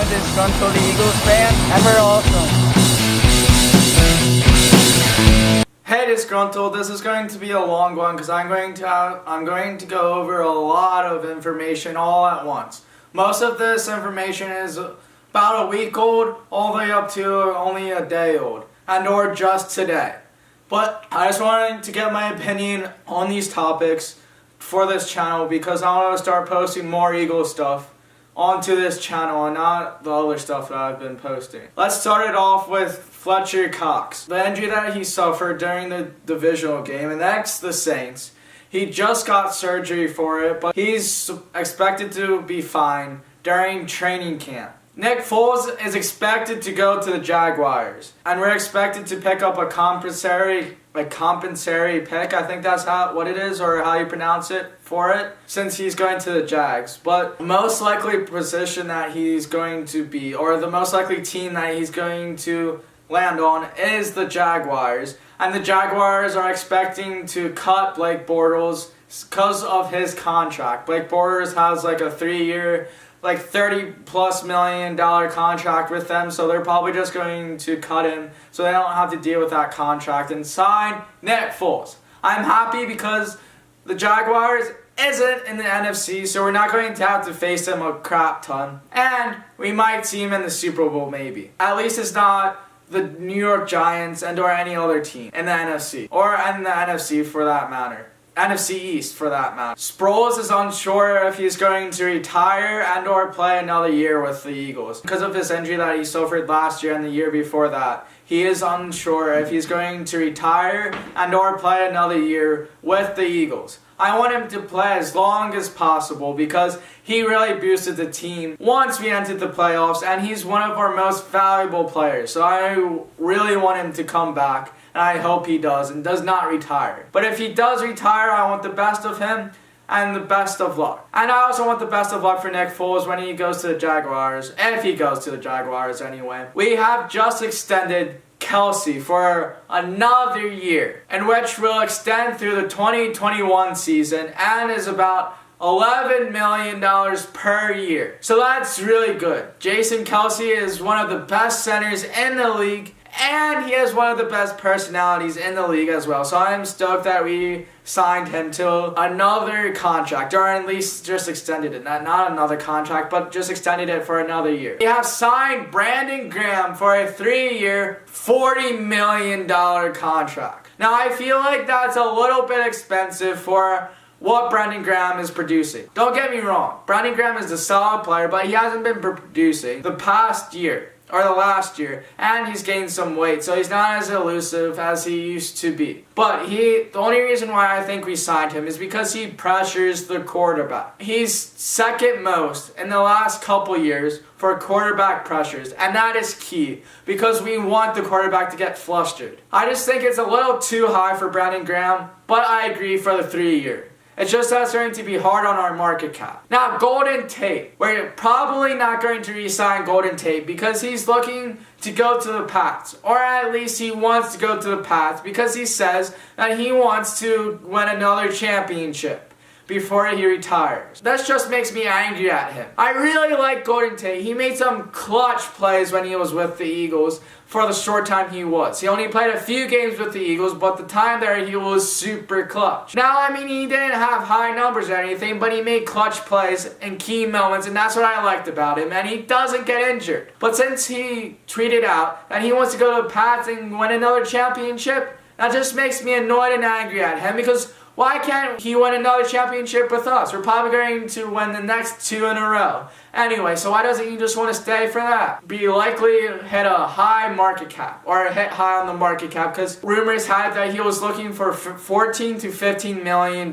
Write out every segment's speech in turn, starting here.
disgruntled Eagles fan, and we're awesome. Hey disgruntled, this is going to be a long one because I'm going to go over a lot of information all at once. Most of this information is about a week old, all the way up to only a day old, and or just today. But I just wanted to get my opinion on these topics for this channel because I want to start posting more Eagles stuff onto this channel and not the other stuff that I've been posting. Let's start it off with Fletcher Cox. The injury that he suffered during the divisional game against the Saints. He just got surgery for it, but he's expected to be fine during training camp. Nick Foles is expected to go to the Jaguars, and we're expected to pick up a compensatory pick. I think that's what it is, or how you pronounce it for it, since he's going to the Jags. But the most likely position that he's going to be, or the most likely team that he's going to land on, is the Jaguars. And the Jaguars are expecting to cut Blake Bortles because of his contract. Blake Bortles has like a 3-year, $30+ million contract with them, so they're probably just going to cut him so they don't have to deal with that contract and sign Nick Foles. I'm happy because the Jaguars isn't in the NFC, so we're not going to have to face them a crap ton, and we might see him in the Super Bowl maybe. At least it's not the New York Giants and or any other team in the NFC, or in the NFC for that matter. NFC East for that matter. Sproles is unsure if he's going to retire and or play another year with the Eagles. Because of his injury that he suffered last year and the year before that, he is unsure if he's going to retire and or play another year with the Eagles. I want him to play as long as possible because he really boosted the team once we entered the playoffs, and he's one of our most valuable players. So I really want him to come back, and I hope he does and does not retire. But if he does retire, I want the best of him and the best of luck. And I also want the best of luck for Nick Foles when he goes to the Jaguars, if he goes to the Jaguars anyway. We have just extended Kelsey for another year, in which will extend through the 2021 season and is about $11 million per year. So that's really good. Jason Kelsey is one of the best centers in the league, and he has one of the best personalities in the league as well. So I'm stoked that we signed him to another contract, or at least just extended it. Not another contract, but just extended it for another year. We have signed Brandon Graham for a 3-year, $40 million contract. Now I feel like that's a little bit expensive for what Brandon Graham is producing. Don't get me wrong, Brandon Graham is a solid player, but he hasn't been producing the past year, or the last year, and he's gained some weight, so he's not as elusive as he used to be. But the only reason why I think we signed him is because he pressures the quarterback. He's second most in the last couple years for quarterback pressures, and that is key because we want the quarterback to get flustered. I just think it's a little too high for Brandon Graham, but I agree for the 3-year. It's just that's going to be hard on our market cap. Now, Golden Tate. We're probably not going to re-sign Golden Tate because he's looking to go to the Pats. Or at least he wants to go to the Pats because he says that he wants to win another championship before he retires. That just makes me angry at him. I really like Golden Tate. He made some clutch plays when he was with the Eagles for the short time he was. He only played a few games with the Eagles, but the time there he was super clutch. Now, I mean, he didn't have high numbers or anything, but he made clutch plays in key moments, and that's what I liked about him, and he doesn't get injured. But since he tweeted out that he wants to go to the Pats and win another championship, that just makes me annoyed and angry at him because why can't he win another championship with us? We're probably going to win the next 2 in a row. Anyway, so why doesn't he just want to stay for that? Be likely hit a high market cap, or hit high on the market cap, because rumors had that he was looking for $14 to $15 million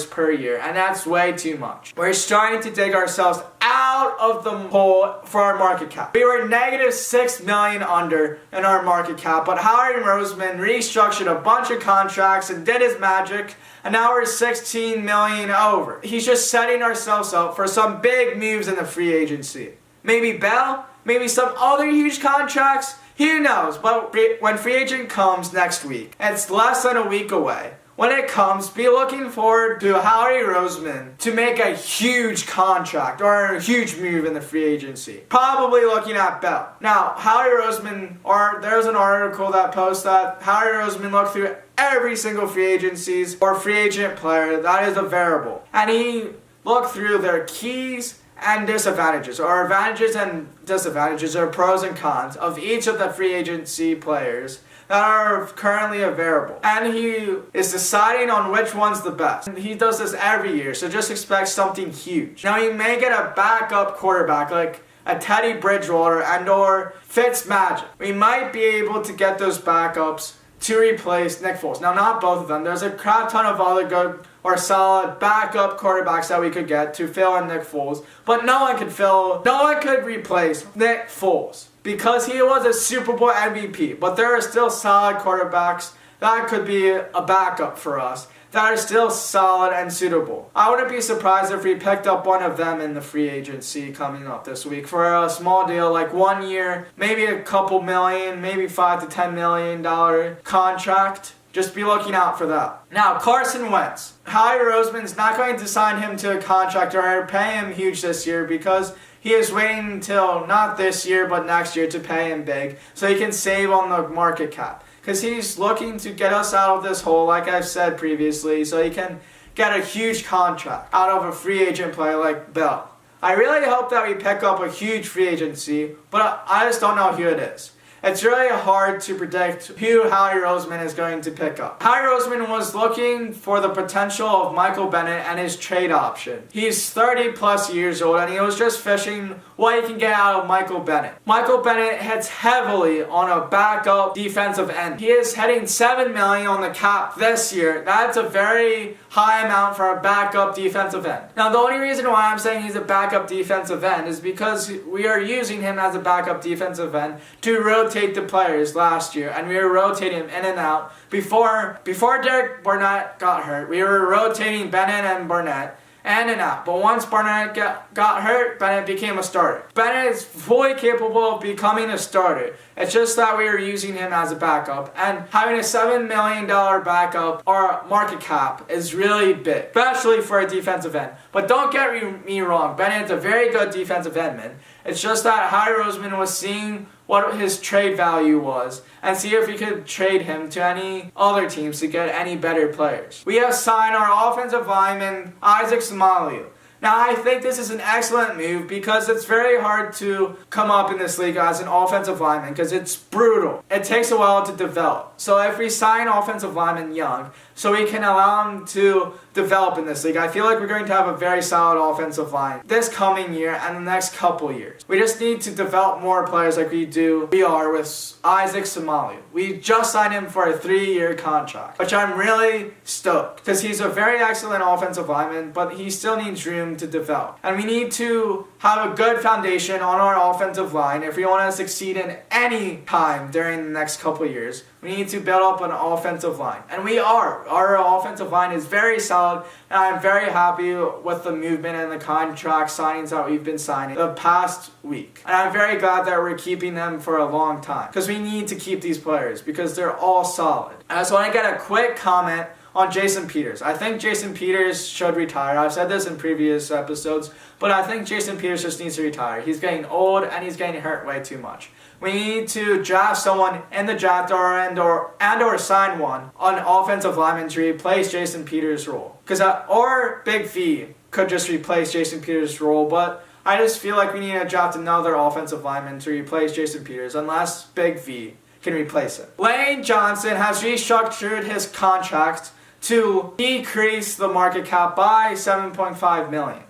per year, and that's way too much. We're starting to dig ourselves out of the hole for our market cap. We were negative $6 million under in our market cap, but Howard Roseman restructured a bunch of contracts and did his magic, and now we're $16 million over. He's just setting ourselves up for some big moves in the free agency. Maybe Bell, maybe some other huge contracts, who knows? But when free agent comes next week, it's less than a week away. when it comes, be looking forward to Howie Roseman to make a huge contract or a huge move in the free agency. Probably looking at Bell. Now, Howie Roseman, or there's an article that posts that Howie Roseman looked through every single free agencies or free agent player that is available. And he looked through their keys and disadvantages, or advantages and disadvantages, or pros and cons of each of the free agency players that are currently available. And he is deciding on which one's the best. And he does this every year, so just expect something huge. Now, he may get a backup quarterback like a Teddy Bridgewater and or Fitzmagic. We might be able to get those backups to replace Nick Foles. Now, not both of them. There's a crap ton of other good or solid backup quarterbacks that we could get to fill in Nick Foles, but no one could replace Nick Foles because he was a Super Bowl MVP. But there are still solid quarterbacks that could be a backup for us that are still solid and suitable. I wouldn't be surprised if we picked up one of them in the free agency coming up this week for a small deal, like 1 year, maybe a couple million, maybe $5 to $10 million contract. Just be looking out for that. Now, Carson Wentz. Howie Roseman's not going to sign him to a contract or pay him huge this year because he is waiting until not this year but next year to pay him big so he can save on the market cap. Because he's looking to get us out of this hole, like I've said previously, so he can get a huge contract out of a free agent player like Bell. I really hope that we pick up a huge free agency, but I just don't know who it is. It's really hard to predict who Howie Roseman is going to pick up. Howie Roseman was looking for the potential of Michael Bennett and his trade option. He's 30 plus years old and he was just fishing what he can get out of Michael Bennett. Michael Bennett hits heavily on a backup defensive end. He is heading $7 million on the cap this year. That's a very high amount for a backup defensive end. Now, the only reason why I'm saying he's a backup defensive end is because we are using him as a backup defensive end to rotate the players last year, and we were rotating him in and out. Before Derek Barnett got hurt, we were rotating Bennett and Barnett in and out. But once Barnett got hurt, Bennett became a starter. Bennett is fully capable of becoming a starter. It's just that we were using him as a backup. And having a $7 million backup or market cap is really big, especially for a defensive end. But don't get me wrong, Bennett's a very good defensive endman. It's just that Howie Roseman was seeing what his trade value was and see if we could trade him to any other teams to get any better players. We have signed our offensive lineman, Isaac Seumalo. Now, I think this is an excellent move because it's very hard to come up in this league as an offensive lineman because it's brutal. It takes a while to develop. So if we sign offensive linemen young, so we can allow them to develop in this league, I feel like we're going to have a very solid offensive line this coming year and the next couple years. We just need to develop more players like we are with Isaac Seumalo. We just signed him for a 3-year contract, which I'm really stoked because he's a very excellent offensive lineman, but he still needs room to develop. And we need to have a good foundation on our offensive line if we want to succeed in any time during the next couple years. We need to build up an offensive line. And we are. Our offensive line is very solid, and I'm very happy with the movement and the contract signings that we've been signing the past week. And I'm very glad that we're keeping them for a long time because we need to keep these players because they're all solid. And I just want to get a quick comment on Jason Peters. I think Jason Peters should retire. I've said this in previous episodes, but I think Jason Peters just needs to retire. He's getting old and he's getting hurt way too much. We need to draft someone in the draft or sign one on offensive lineman to replace Jason Peters' role. Or Big V could just replace Jason Peters' role, but I just feel like we need to draft another offensive lineman to replace Jason Peters unless Big V can replace it. Lane Johnson has restructured his contract to decrease the market cap by $7.5 million.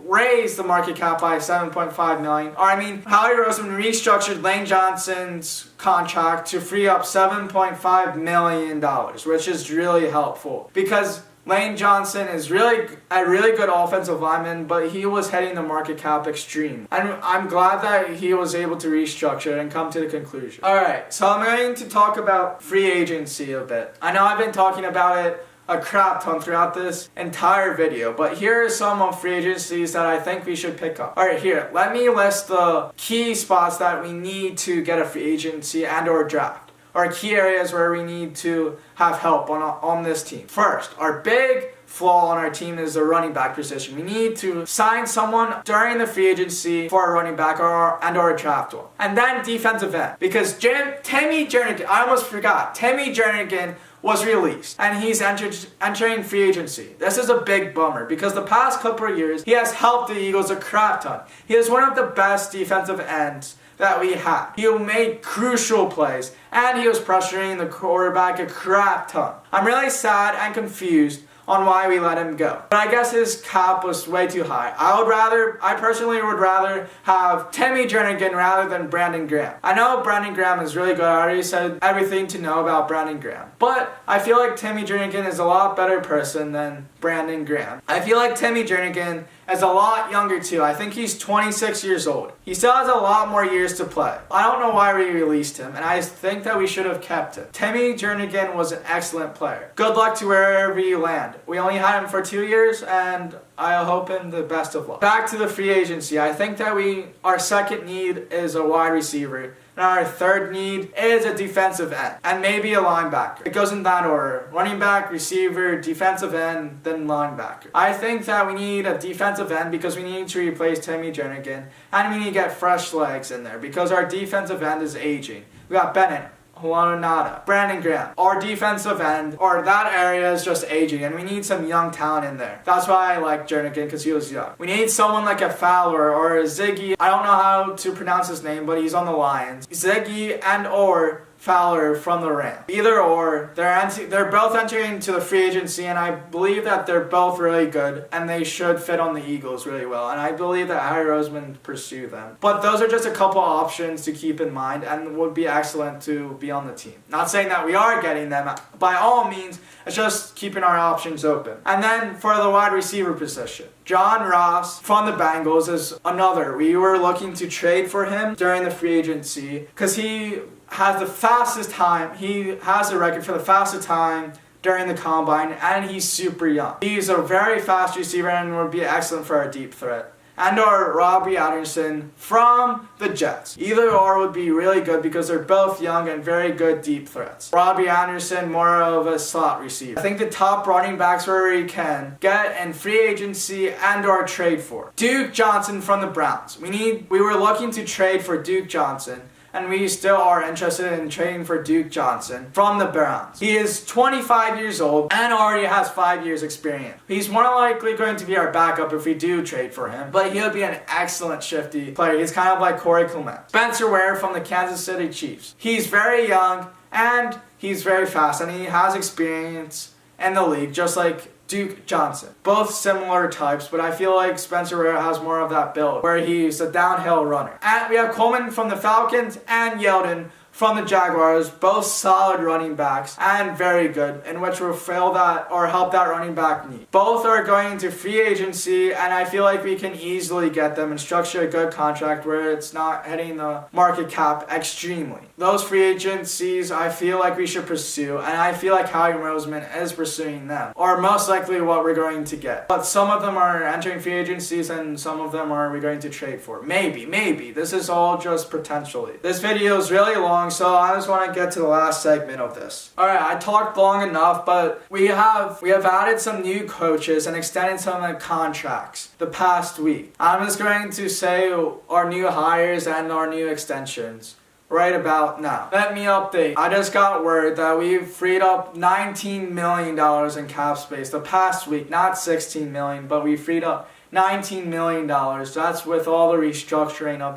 Raise the market cap by $7.5 million. Howie Roseman restructured Lane Johnson's contract to free up $7.5 million, which is really helpful because Lane Johnson is really a really good offensive lineman, but he was heading the market cap extreme. And I'm glad that he was able to restructure it and come to the conclusion. Alright, so I'm going to talk about free agency a bit. I know I've been talking about it a crap ton throughout this entire video, but here are some of free agencies that I think we should pick up. Alright, let me list the key spots that we need to get a free agency and or draft. are key areas where we need to have help on this team. First, our big flaw on our team is the running back position. We need to sign someone during the free agency for a running back or a draft one. And then defensive end. Because Timmy Jernigan, I almost forgot, Timmy Jernigan was released and he's entering free agency. This is a big bummer because the past couple of years he has helped the Eagles a crap ton. He is one of the best defensive ends that we have. He made crucial plays and he was pressuring the quarterback a crap ton. I'm really sad and confused on why we let him go. But I guess his cap was way too high. I personally would rather have Timmy Jernigan rather than Brandon Graham. I know Brandon Graham is really good. I already said everything to know about Brandon Graham. But I feel like Timmy Jernigan is a lot better person than Brandon Graham. I feel like Timmy Jernigan is a lot younger too. I think he's 26 years old. He still has a lot more years to play. I don't know why we released him, and I think that we should have kept him. Timmy Jernigan was an excellent player. Good luck to wherever you land. We only had him for 2 years, and I hope him the best of luck. Back to the free agency. I think that our second need is a wide receiver. And our third need is a defensive end and maybe a linebacker. It goes in that order. Running back, receiver, defensive end, then linebacker. I think that we need a defensive end because we need to replace Timmy Jernigan and we need to get fresh legs in there because our defensive end is aging. We got Bennett, Juanada, Brandon Graham. Our defensive end, or that area is just aging, and we need some young talent in there. That's why I like Jernigan, because he was young. We need someone like a Fowler or a Ziggy. I don't know how to pronounce his name, but he's on the Lions. Ziggy and or Fowler from the Rams. Either or, they're both entering into the free agency, and I believe that they're both really good, and they should fit on the Eagles really well. And I believe that Harry Roseman pursue them. But those are just a couple options to keep in mind, and would be excellent to be on the team. Not saying that we are getting them, by all means, it's just keeping our options open. And then for the wide receiver position, John Ross from the Bengals is another. We were looking to trade for him during the free agency, because he has the fastest time. He has the record for the fastest time during the combine, and he's super young. He's a very fast receiver and would be excellent for our deep threat. And our Robbie Anderson from the Jets. Either or would be really good because they're both young and very good deep threats. Robbie Anderson, more of a slot receiver. I think the top running backs where we can get in free agency and or trade for. Duke Johnson from the Browns. We were looking to trade for Duke Johnson, and we still are interested in trading for Duke Johnson from the Browns. He is 25 years old and already has 5 years experience. He's more likely going to be our backup if we do trade for him, but he'll be an excellent shifty player. He's kind of like Corey Clement. Spencer Ware from the Kansas City Chiefs. He's very young and he's very fast, and he has experience in the league just like Duke Johnson. Both similar types, but I feel like Spencer Ware has more of that build where he's a downhill runner. And we have Coleman from the Falcons and Yeldon from the Jaguars, both solid running backs and very good, in which will fill that or help that running back need. Both are going into free agency, and I feel like we can easily get them and structure a good contract where it's not hitting the market cap extremely. Those free agencies I feel like we should pursue, and I feel like Howie Roseman is pursuing them, or most likely what we're going to get. But some of them are entering free agencies and some of them are we going to trade for. Maybe. This is all just potentially. This video is really long, so I just want to get to the last segment of this. Alright, I talked long enough, but we have added some new coaches and extended some of the contracts the past week. I'm just going to say our new hires and our new extensions right about now. Let me update. I just got word that we've freed up $19 million in cap space the past week. Not $16 million, but we freed up $19 million. That's with all the restructuring of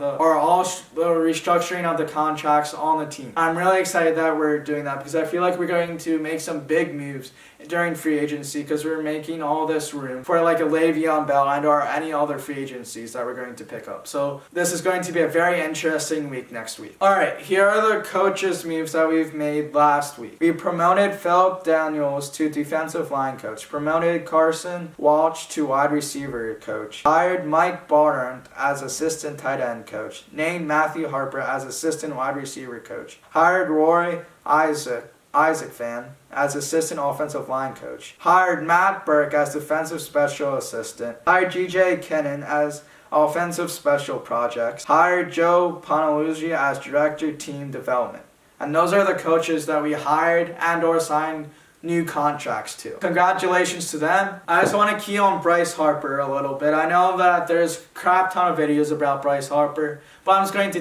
the contracts on the team. I'm really excited that we're doing that because I feel like we're going to make some big moves during free agency because we're making all this room for like a Le'Veon Bell and or any other free agencies that we're going to pick up. So this is going to be a very interesting week next week. Alright, here are the coaches moves that we've made last week. We promoted Philip Daniels to defensive line coach, promoted Carson Walsh to wide receiver coach, hired Mike Barnard as assistant tight end coach, named Matthew Harper as assistant wide receiver coach, hired Roy Isaac as assistant offensive line coach, hired Matt Burke as defensive special assistant, hired G.J. Kennan as offensive special projects, hired Joe Panaluzzi as director team development, And those are the coaches that we hired and or signed new contracts to. Congratulations to them. I just want to key on Bryce Harper a little bit. I know that there's a crap ton of videos about Bryce Harper, but I'm just going to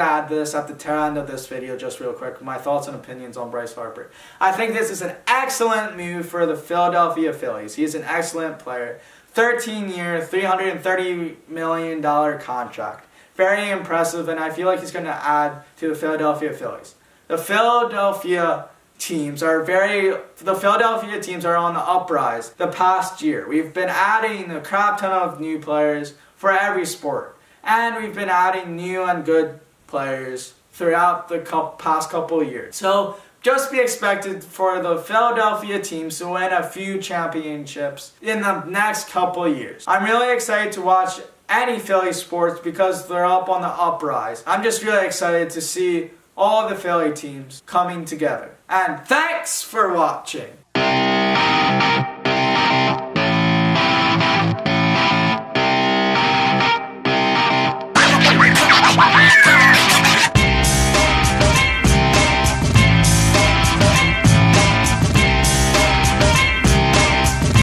add this at the tail end of this video just real quick. My thoughts and opinions on Bryce Harper. I think this is an excellent move for the Philadelphia Phillies. He's an excellent player. 13-year, $330 million contract. Very impressive, and I feel like he's going to add to the Philadelphia Phillies. The Philadelphia teams are on the uprise the past year. We've been adding a crap ton of new players for every sport. And we've been adding new and good players throughout the past couple of years. So just be expected for the Philadelphia teams to win a few championships in the next couple of years. I'm really excited to watch any Philly sports because they're up on the uprise. I'm just really excited to see all the Philly teams coming together. And thanks for watching.